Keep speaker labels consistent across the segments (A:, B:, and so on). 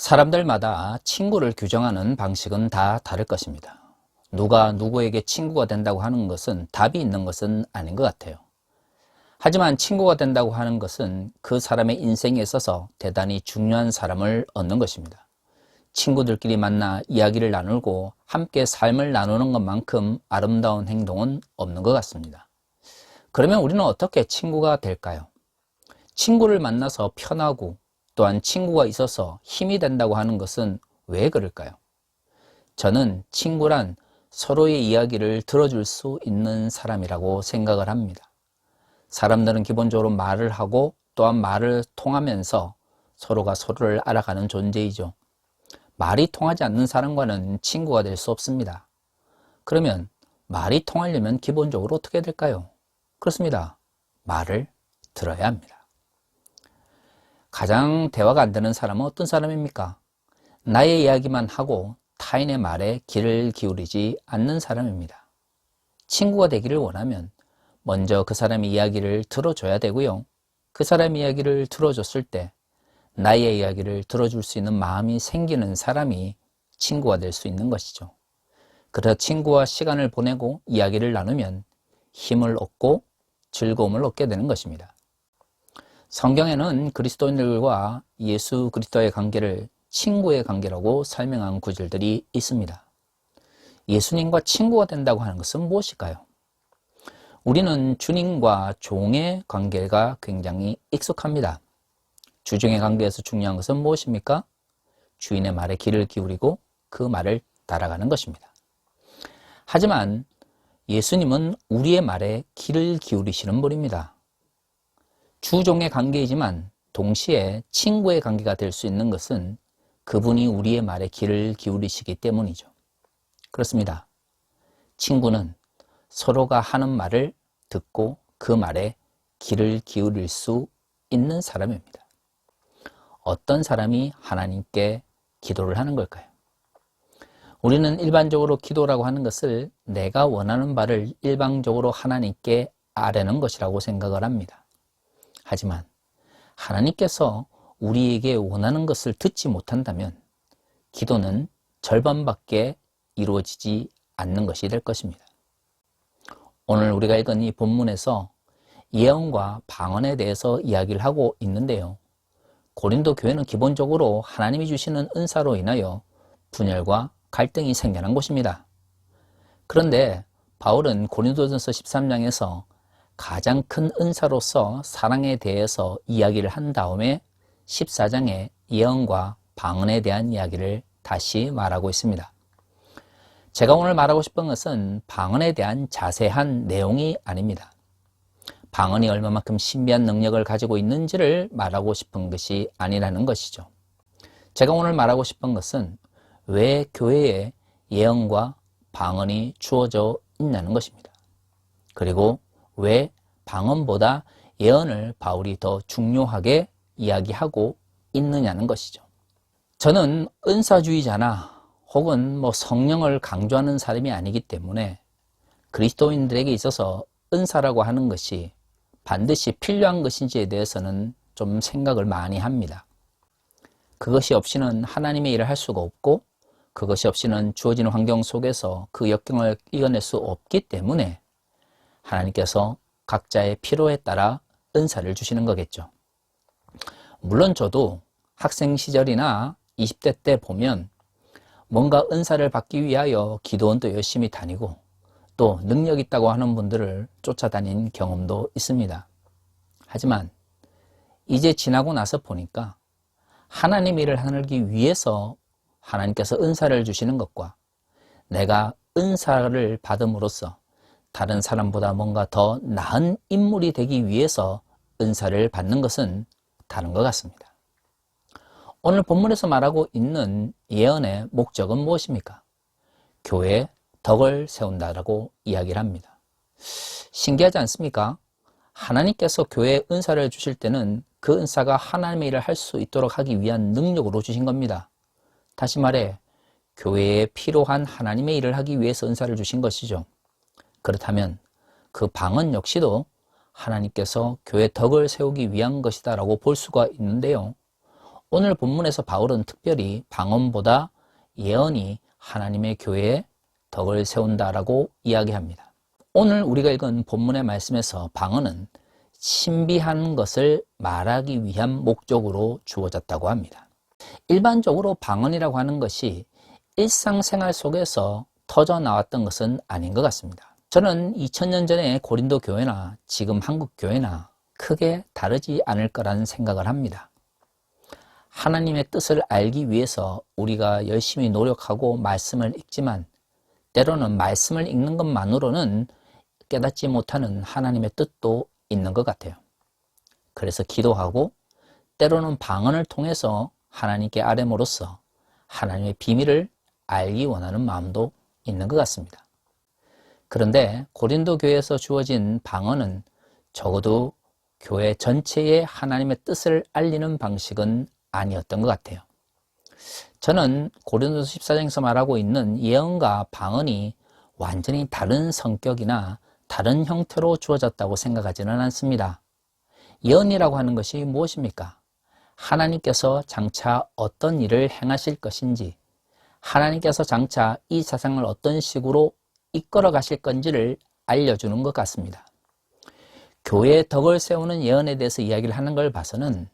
A: 사람들마다 친구를 규정하는 방식은 다 다를 것입니다. 누가 누구에게 친구가 된다고 하는 것은 답이 있는 것은 아닌 것 같아요. 하지만 친구가 된다고 하는 것은 그 사람의 인생에 있어서 대단히 중요한 사람을 얻는 것입니다. 친구들끼리 만나 이야기를 나누고 함께 삶을 나누는 것만큼 아름다운 행동은 없는 것 같습니다. 그러면 우리는 어떻게 친구가 될까요? 친구를 만나서 편하고 또한 친구가 있어서 힘이 된다고 하는 것은 왜 그럴까요? 저는 친구란 서로의 이야기를 들어줄 수 있는 사람이라고 생각을 합니다. 사람들은 기본적으로 말을 하고 또한 말을 통하면서 서로가 서로를 알아가는 존재이죠. 말이 통하지 않는 사람과는 친구가 될 수 없습니다. 그러면 말이 통하려면 기본적으로 어떻게 될까요? 그렇습니다. 말을 들어야 합니다. 가장 대화가 안 되는 사람은 어떤 사람입니까? 나의 이야기만 하고 타인의 말에 귀를 기울이지 않는 사람입니다. 친구가 되기를 원하면 먼저 그 사람의 이야기를 들어줘야 되고요. 그 사람의 이야기를 들어줬을 때 나의 이야기를 들어줄 수 있는 마음이 생기는 사람이 친구가 될 수 있는 것이죠. 그래서 친구와 시간을 보내고 이야기를 나누면 힘을 얻고 즐거움을 얻게 되는 것입니다. 성경에는 그리스도인들과 예수 그리스도의 관계를 친구의 관계라고 설명한 구절들이 있습니다. 예수님과 친구가 된다고 하는 것은 무엇일까요? 우리는 주님과 종의 관계가 굉장히 익숙합니다. 주종의 관계에서 중요한 것은 무엇입니까? 주인의 말에 귀를 기울이고 그 말을 따라가는 것입니다. 하지만 예수님은 우리의 말에 귀를 기울이시는 분입니다. 주종의 관계이지만 동시에 친구의 관계가 될 수 있는 것은 그분이 우리의 말에 귀를 기울이시기 때문이죠. 그렇습니다. 친구는 서로가 하는 말을 듣고 그 말에 귀를 기울일 수 있는 사람입니다. 어떤 사람이 하나님께 기도를 하는 걸까요? 우리는 일반적으로 기도라고 하는 것을 내가 원하는 바를 일방적으로 하나님께 아뢰는 것이라고 생각을 합니다. 하지만 하나님께서 우리에게 원하는 것을 듣지 못한다면 기도는 절반밖에 이루어지지 않는 것이 될 것입니다. 오늘 우리가 읽은 이 본문에서 예언과 방언에 대해서 이야기를 하고 있는데요. 고린도 교회는 기본적으로 하나님이 주시는 은사로 인하여 분열과 갈등이 생겨난 곳입니다. 그런데 바울은 고린도전서 13장에서 가장 큰 은사로서 사랑에 대해서 이야기를 한 다음에 14장에 예언과 방언에 대한 이야기를 다시 말하고 있습니다. 제가 오늘 말하고 싶은 것은 방언에 대한 자세한 내용이 아닙니다. 방언이 얼마만큼 신비한 능력을 가지고 있는지를 말하고 싶은 것이 아니라는 것이죠. 제가 오늘 말하고 싶은 것은 왜 교회에 예언과 방언이 주어져 있냐는 것입니다. 그리고 왜 방언보다 예언을 바울이 더 중요하게 이야기하고 있느냐는 것이죠. 저는 은사주의자나 혹은 성령을 강조하는 사람이 아니기 때문에 그리스도인들에게 있어서 은사라고 하는 것이 반드시 필요한 것인지에 대해서는 좀 생각을 많이 합니다. 그것이 없이는 하나님의 일을 할 수가 없고 그것이 없이는 주어지는 환경 속에서 그 역경을 이겨낼 수 없기 때문에 하나님께서 각자의 필요에 따라 은사를 주시는 거겠죠. 물론 저도 학생 시절이나 20대 때 보면 뭔가 은사를 받기 위하여 기도원도 열심히 다니고 또 능력 있다고 하는 분들을 쫓아다닌 경험도 있습니다. 하지만 이제 지나고 나서 보니까 하나님 일을 하기 위해서 하나님께서 은사를 주시는 것과 내가 은사를 받음으로써 다른 사람보다 뭔가 더 나은 인물이 되기 위해서 은사를 받는 것은 다른 것 같습니다. 오늘 본문에서 말하고 있는 예언의 목적은 무엇입니까? 교회에 덕을 세운다라고 이야기를 합니다. 신기하지 않습니까? 하나님께서 교회에 은사를 주실 때는 그 은사가 하나님의 일을 할 수 있도록 하기 위한 능력으로 주신 겁니다. 다시 말해 교회에 필요한 하나님의 일을 하기 위해서 은사를 주신 것이죠. 그렇다면 그 방언 역시도 하나님께서 교회 덕을 세우기 위한 것이다 라고 볼 수가 있는데요. 오늘 본문에서 바울은 특별히 방언보다 예언이 하나님의 교회에 덕을 세운다라고 이야기합니다. 오늘 우리가 읽은 본문의 말씀에서 방언은 신비한 것을 말하기 위한 목적으로 주어졌다고 합니다. 일반적으로 방언이라고 하는 것이 일상생활 속에서 터져 나왔던 것은 아닌 것 같습니다. 저는 2000년 전에 고린도 교회나 지금 한국 교회나 크게 다르지 않을 거라는 생각을 합니다. 하나님의 뜻을 알기 위해서 우리가 열심히 노력하고 말씀을 읽지만 때로는 말씀을 읽는 것만으로는 깨닫지 못하는 하나님의 뜻도 있는 것 같아요. 그래서 기도하고 때로는 방언을 통해서 하나님께 아뢰므로써 하나님의 비밀을 알기 원하는 마음도 있는 것 같습니다. 그런데 고린도 교회에서 주어진 방언은 적어도 교회 전체에 하나님의 뜻을 알리는 방식은 아니었던 것 같아요. 저는 고린도서 14장에서 말하고 있는 예언과 방언이 완전히 다른 성격이나 다른 형태로 주어졌다고 생각하지는 않습니다. 예언이라고 하는 것이 무엇입니까? 하나님께서 장차 어떤 일을 행하실 것인지, 하나님께서 장차 이 세상을 어떤 식으로 이끌어 가실 건지를 알려주는 것 같습니다. 교회의 덕을 세우는 예언에 대해서 이야기를 하는 걸 봐서는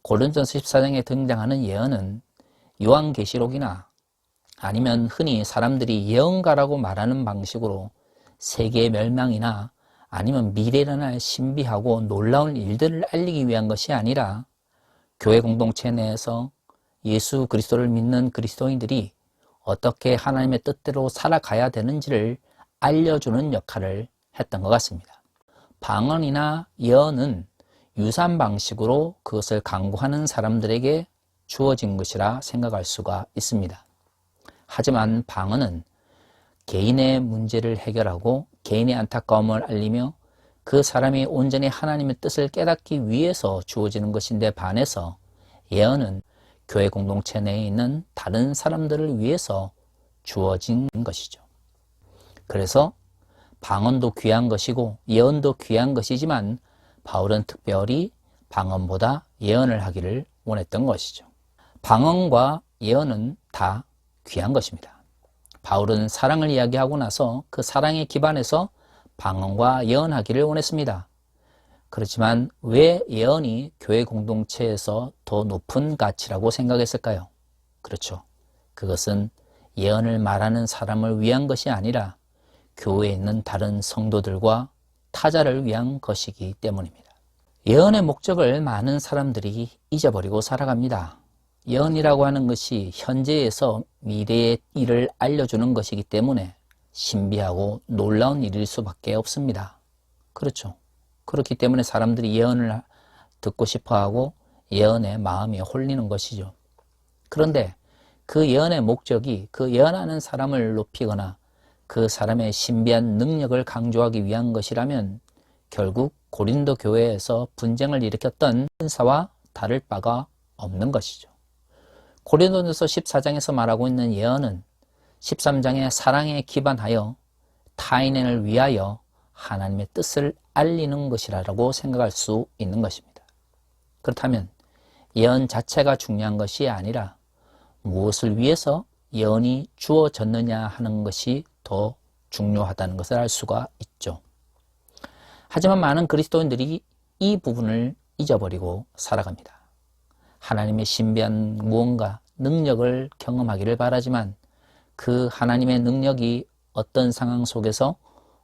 A: 고린도서 14장에 등장하는 예언은 요한계시록이나 아니면 흔히 사람들이 예언가라고 말하는 방식으로 세계의 멸망이나 아니면 미래에 일어날 신비하고 놀라운 일들을 알리기 위한 것이 아니라 교회 공동체 내에서 예수 그리스도를 믿는 그리스도인들이 어떻게 하나님의 뜻대로 살아가야 되는지를 알려주는 역할을 했던 것 같습니다. 방언이나 예언은 유산 방식으로 그것을 강구하는 사람들에게 주어진 것이라 생각할 수가 있습니다. 하지만 방언은 개인의 문제를 해결하고 개인의 안타까움을 알리며 그 사람이 온전히 하나님의 뜻을 깨닫기 위해서 주어지는 것인데 반해서 예언은 교회 공동체 내에 있는 다른 사람들을 위해서 주어진 것이죠. 그래서 방언도 귀한 것이고 예언도 귀한 것이지만 바울은 특별히 방언보다 예언을 하기를 원했던 것이죠. 방언과 예언은 다 귀한 것입니다. 바울은 사랑을 이야기하고 나서 그 사랑에 기반해서 방언과 예언하기를 원했습니다. 그렇지만 왜 예언이 교회 공동체에서 더 높은 가치라고 생각했을까요? 그렇죠. 그것은 예언을 말하는 사람을 위한 것이 아니라 교회에 있는 다른 성도들과 타자를 위한 것이기 때문입니다. 예언의 목적을 많은 사람들이 잊어버리고 살아갑니다. 예언이라고 하는 것이 현재에서 미래의 일을 알려주는 것이기 때문에 신비하고 놀라운 일일 수밖에 없습니다. 그렇죠. 그렇기 때문에 사람들이 예언을 듣고 싶어하고 예언에 마음이 홀리는 것이죠. 그런데 그 예언의 목적이 그 예언하는 사람을 높이거나 그 사람의 신비한 능력을 강조하기 위한 것이라면 결국 고린도 교회에서 분쟁을 일으켰던 천사와 다를 바가 없는 것이죠. 고린도전서 14장에서 말하고 있는 예언은 13장의 사랑에 기반하여 타인을 위하여 하나님의 뜻을 알리는 것이라고 생각할 수 있는 것입니다. 그렇다면 예언 자체가 중요한 것이 아니라 무엇을 위해서 예언이 주어졌느냐 하는 것이 더 중요하다는 것을 알 수가 있죠. 하지만 많은 그리스도인들이 이 부분을 잊어버리고 살아갑니다. 하나님의 신비한 무언가 능력을 경험하기를 바라지만 그 하나님의 능력이 어떤 상황 속에서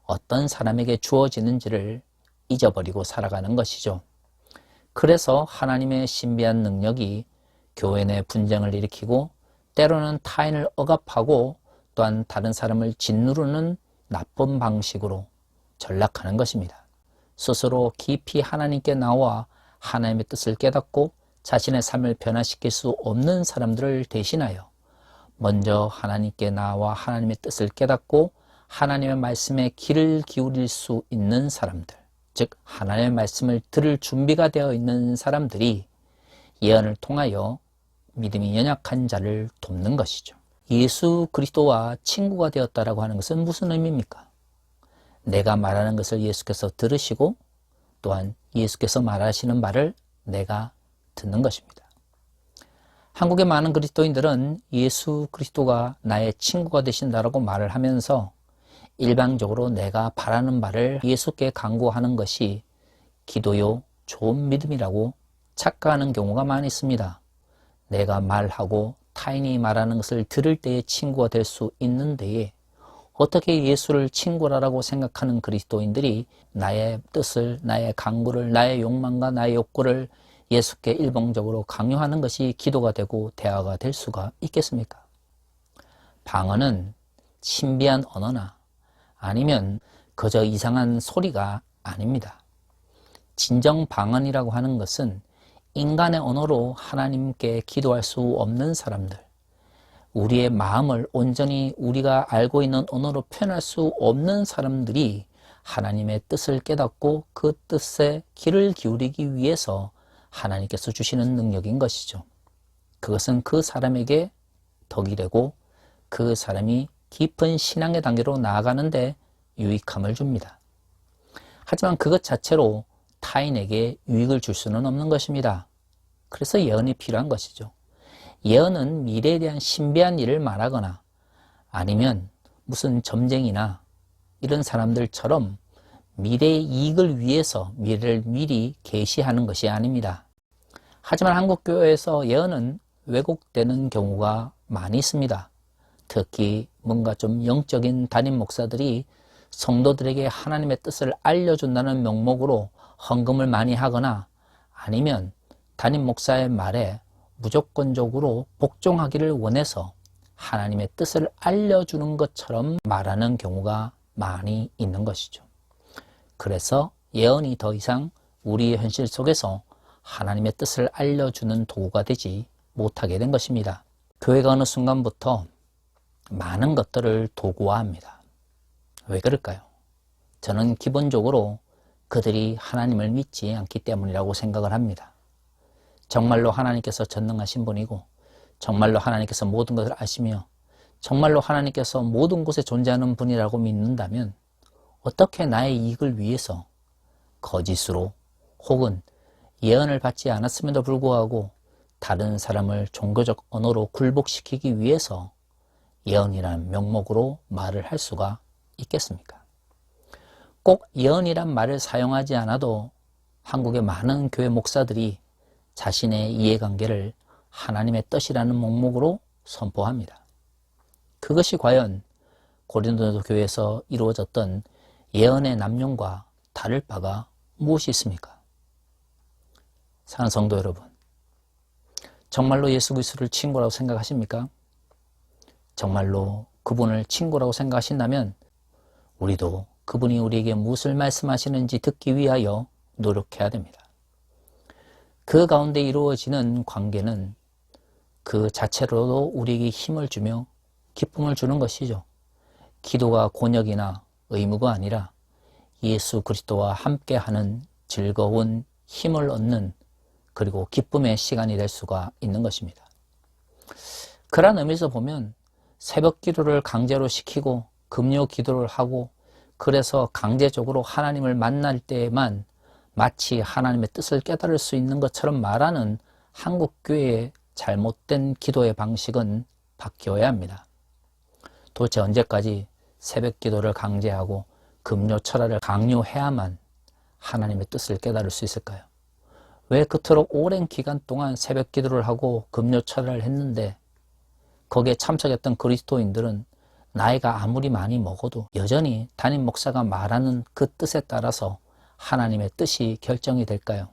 A: 어떤 사람에게 주어지는지를 잊어버리고 살아가는 것이죠. 그래서 하나님의 신비한 능력이 교회 내 분쟁을 일으키고 때로는 타인을 억압하고 또한 다른 사람을 짓누르는 나쁜 방식으로 전락하는 것입니다. 스스로 깊이 하나님께 나와 하나님의 뜻을 깨닫고 자신의 삶을 변화시킬 수 없는 사람들을 대신하여 먼저 하나님께 나와 하나님의 뜻을 깨닫고 하나님의 말씀에 귀를 기울일 수 있는 사람들, 즉 하나님의 말씀을 들을 준비가 되어 있는 사람들이 예언을 통하여 믿음이 연약한 자를 돕는 것이죠. 예수 그리스도와 친구가 되었다라고 하는 것은 무슨 의미입니까? 내가 말하는 것을 예수께서 들으시고 또한 예수께서 말하시는 말을 내가 듣는 것입니다. 한국의 많은 그리스도인들은 예수 그리스도가 나의 친구가 되신다라고 말을 하면서 일방적으로 내가 바라는 바를 예수께 간구하는 것이 기도요 좋은 믿음이라고 착각하는 경우가 많이 있습니다. 내가 말하고 타인이 말하는 것을 들을 때의 친구가 될 수 있는 데에 어떻게 예수를 친구라고 생각하는 그리스도인들이 나의 뜻을, 나의 간구를, 나의 욕망과 나의 욕구를 예수께 일방적으로 강요하는 것이 기도가 되고 대화가 될 수가 있겠습니까? 방언은 신비한 언어나 아니면 그저 이상한 소리가 아닙니다. 진정 방언이라고 하는 것은 인간의 언어로 하나님께 기도할 수 없는 사람들, 우리의 마음을 온전히 우리가 알고 있는 언어로 표현할 수 없는 사람들이 하나님의 뜻을 깨닫고 그 뜻에 귀를 기울이기 위해서 하나님께서 주시는 능력인 것이죠. 그것은 그 사람에게 덕이 되고 그 사람이 깊은 신앙의 단계로 나아가는데 유익함을 줍니다. 하지만 그것 자체로 타인에게 유익을 줄 수는 없는 것입니다. 그래서 예언이 필요한 것이죠. 예언은 미래에 대한 신비한 일을 말하거나 아니면 무슨 점쟁이나 이런 사람들처럼 미래의 이익을 위해서 미래를 미리 계시하는 것이 아닙니다. 하지만 한국교회에서 예언은 왜곡되는 경우가 많이 있습니다. 특히 뭔가 좀 영적인 담임 목사들이 성도들에게 하나님의 뜻을 알려준다는 명목으로 헌금을 많이 하거나 아니면 담임 목사의 말에 무조건적으로 복종하기를 원해서 하나님의 뜻을 알려주는 것처럼 말하는 경우가 많이 있는 것이죠. 그래서 예언이 더 이상 우리의 현실 속에서 하나님의 뜻을 알려주는 도구가 되지 못하게 된 것입니다. 교회가 어느 순간부터 많은 것들을 도구화합니다. 왜 그럴까요? 저는 기본적으로 그들이 하나님을 믿지 않기 때문이라고 생각을 합니다. 정말로 하나님께서 전능하신 분이고 정말로 하나님께서 모든 것을 아시며 정말로 하나님께서 모든 곳에 존재하는 분이라고 믿는다면 어떻게 나의 이익을 위해서 거짓으로 혹은 예언을 받지 않았음에도 불구하고 다른 사람을 종교적 언어로 굴복시키기 위해서 예언이라는 명목으로 말을 할 수가 있겠습니까? 꼭 예언이란 말을 사용하지 않아도 한국의 많은 교회 목사들이 자신의 이해관계를 하나님의 뜻이라는 목목으로 선포합니다. 그것이 과연 고린도 교회에서 이루어졌던 예언의 남용과 다를 바가 무엇이 있습니까? 사랑하는 성도 여러분, 정말로 예수 그리스도를 친구라고 생각하십니까? 정말로 그분을 친구라고 생각하신다면 우리도 그분이 우리에게 무엇을 말씀하시는지 듣기 위하여 노력해야 됩니다. 그 가운데 이루어지는 관계는 그 자체로도 우리에게 힘을 주며 기쁨을 주는 것이죠. 기도가 곤욕이나 의무가 아니라 예수 그리스도와 함께하는 즐거운 힘을 얻는 그리고 기쁨의 시간이 될 수가 있는 것입니다. 그런 의미에서 보면 새벽 기도를 강제로 시키고 금요 기도를 하고 그래서 강제적으로 하나님을 만날 때에만 마치 하나님의 뜻을 깨달을 수 있는 것처럼 말하는 한국교회의 잘못된 기도의 방식은 바뀌어야 합니다. 도대체 언제까지 새벽 기도를 강제하고 금요 철야를 강요해야만 하나님의 뜻을 깨달을 수 있을까요? 왜 그토록 오랜 기간 동안 새벽 기도를 하고 금요 철야를 했는데 거기에 참석했던 그리스도인들은 나이가 아무리 많이 먹어도 여전히 담임 목사가 말하는 그 뜻에 따라서 하나님의 뜻이 결정이 될까요?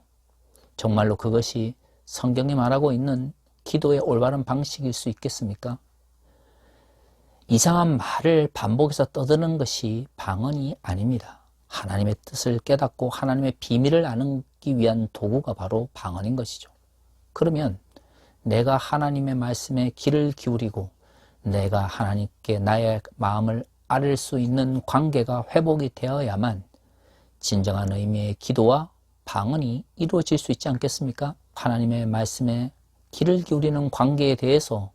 A: 정말로 그것이 성경이 말하고 있는 기도의 올바른 방식일 수 있겠습니까? 이상한 말을 반복해서 떠드는 것이 방언이 아닙니다. 하나님의 뜻을 깨닫고 하나님의 비밀을 아기 위한 도구가 바로 방언인 것이죠. 그러면 내가 하나님의 말씀에 귀를 기울이고 내가 하나님께 나의 마음을 아릴 수 있는 관계가 회복이 되어야만 진정한 의미의 기도와 방언이 이루어질 수 있지 않겠습니까? 하나님의 말씀에 귀를 기울이는 관계에 대해서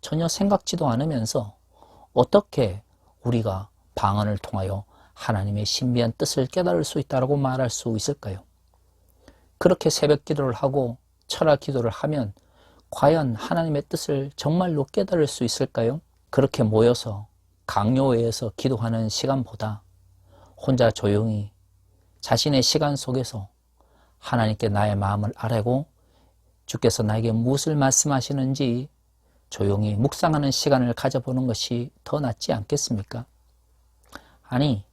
A: 전혀 생각지도 않으면서 어떻게 우리가 방언을 통하여 하나님의 신비한 뜻을 깨달을 수 있다고 말할 수 있을까요? 그렇게 새벽 기도를 하고 철야 기도를 하면 과연 하나님의 뜻을 정말로 깨달을 수 있을까요? 그렇게 모여서 강요회에서 기도하는 시간보다 혼자 조용히 자신의 시간 속에서 하나님께 나의 마음을 아뢰고 주께서 나에게 무엇을 말씀하시는지 조용히 묵상하는 시간을 가져보는 것이 더 낫지 않겠습니까? 아니,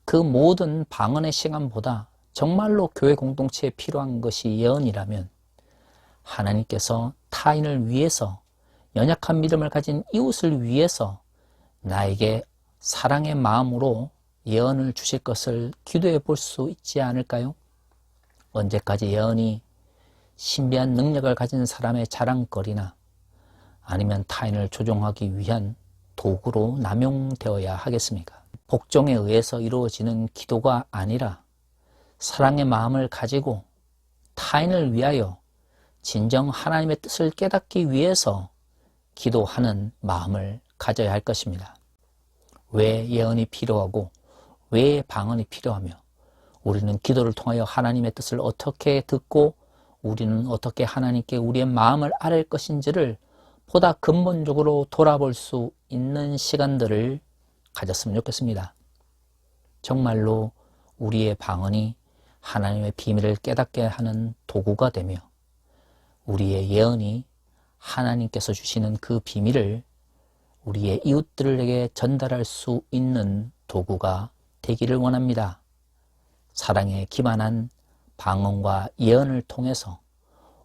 A: 그 모든 방언의 시간보다 정말로 교회 공동체에 필요한 것이 예언이라면 하나님께서 타인을 위해서, 연약한 믿음을 가진 이웃을 위해서 나에게 사랑의 마음으로 예언을 주실 것을 기도해 볼 수 있지 않을까요? 언제까지 예언이 신비한 능력을 가진 사람의 자랑거리나 아니면 타인을 조종하기 위한 도구로 남용되어야 하겠습니까? 복종에 의해서 이루어지는 기도가 아니라 사랑의 마음을 가지고 타인을 위하여 진정 하나님의 뜻을 깨닫기 위해서 기도하는 마음을 가져야 할 것입니다. 왜 예언이 필요하고 왜 방언이 필요하며 우리는 기도를 통하여 하나님의 뜻을 어떻게 듣고 우리는 어떻게 하나님께 우리의 마음을 아뢰 것인지를 보다 근본적으로 돌아볼 수 있는 시간들을 가졌으면 좋겠습니다. 정말로 우리의 방언이 하나님의 비밀을 깨닫게 하는 도구가 되며 우리의 예언이 하나님께서 주시는 그 비밀을 우리의 이웃들에게 전달할 수 있는 도구가 되기를 원합니다. 사랑에 기반한 방언과 예언을 통해서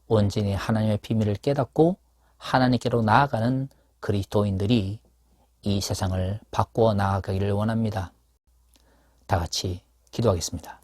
A: 온전히 하나님의 비밀을 깨닫고 하나님께로 나아가는 그리스도인들이 이 세상을 바꾸어 나아가기를 원합니다. 다 같이 기도하겠습니다.